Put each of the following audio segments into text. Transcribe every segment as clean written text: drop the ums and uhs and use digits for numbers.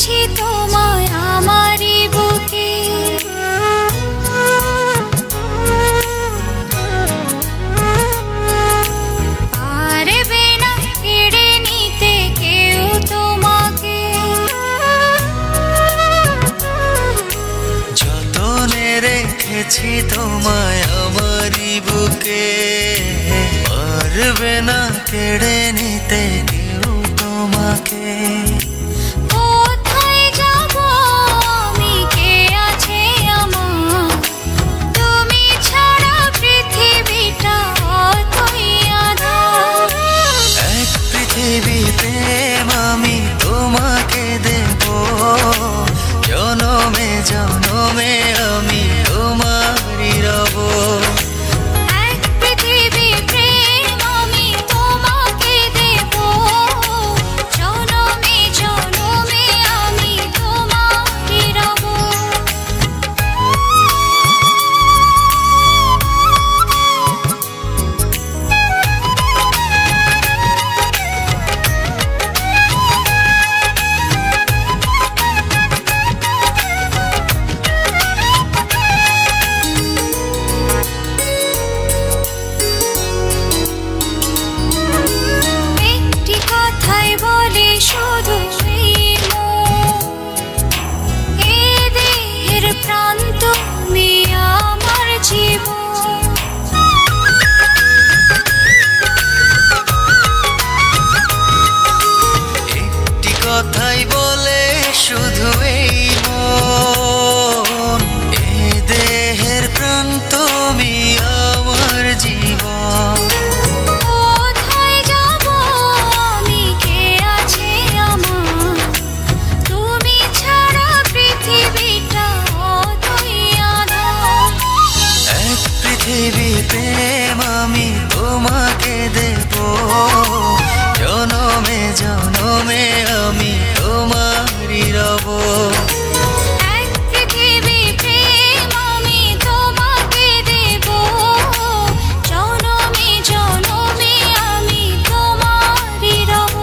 রেখেছি তোমায় আমারই বুকে। পারবে না কেড়ে নিতে কেউ তোমাকে। যতনে রেখেছি তোমায় আমারই বুকে, পারবে না কেড়ে নিতে কেউ তোমাকে। কোথায় যাব আমি, কে আছে আমার, তুমি ছাড়া পৃথিবীটা অতই আঁধার। এক পৃথিবী প্রেম আমি তোমাকে দেব, জনমে জনমে আমি তোমারই রব। এক পৃথিবী প্রেম আমি তোমাকে দেব, জনমে জনমে আমি তোমারই রব। একটি কথাই বলে শুধু এই মন, এ দেহের প্রাণ তুমি আমার জীবন। একটি কথাই বলে শুধু এই মন, এ দেহের প্রাণ তুমি আমার জীবন। কোথায় যাব আমি, কে আছে আমার, তুমি ছাড়া পৃথিবীটা অতই আঁধার। এক পৃথিবী প্রেম আমি তোমাকে দেব, জনমে জনমে আমি তোমারই রব। এক পৃথিবী প্রেম আমি তোমাকে দেব, জনমে জনমে আমি তোমারই রব।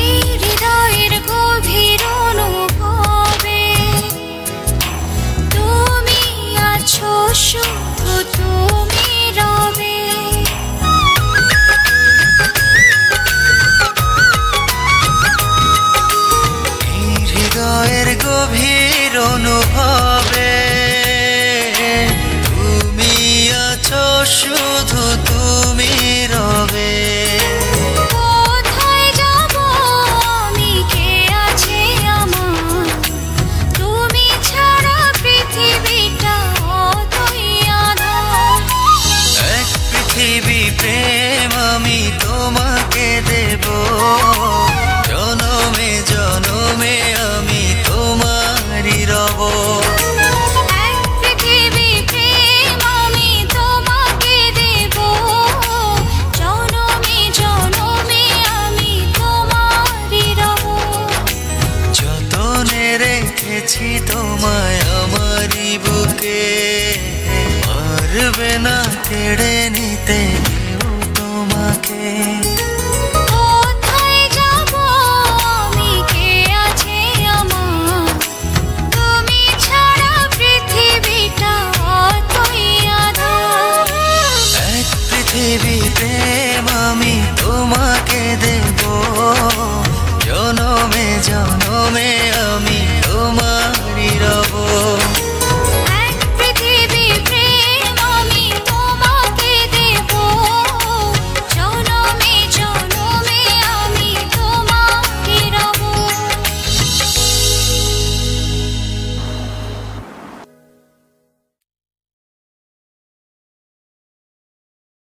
এই হৃদয়ের গভীর অনুভবে তুমি আছো, শুধু তুমি রবে। এই হৃদয়ের গভীর অনুভবে তুমি আছো, শুধু তুমি রবে। কোথায় যাব আমি, কে আছে আমার, তুমি ছাড়া পৃথিবীটা অতই আঁধার। এক পৃথিবী প্রেম আমি তোমাকে দেব, জনমে জনমে আমি তোমারই রব। এক পৃথিবী প্রেম আমি তোমাকে দেব, জনমে জনমে আমি তোমারই রব। যতনে রেখেছি তোমায় আমারই বুকে, পারবে না কেড়ে নিতে কেউ তোমাকে। কোথায় যাব আমি, কে আছে আমার, তুমি ছাড়া পৃথিবীটা অতই আঁধার। এক পৃথিবী প্রেম আমি তোমাকে দেব, জনমে জনমে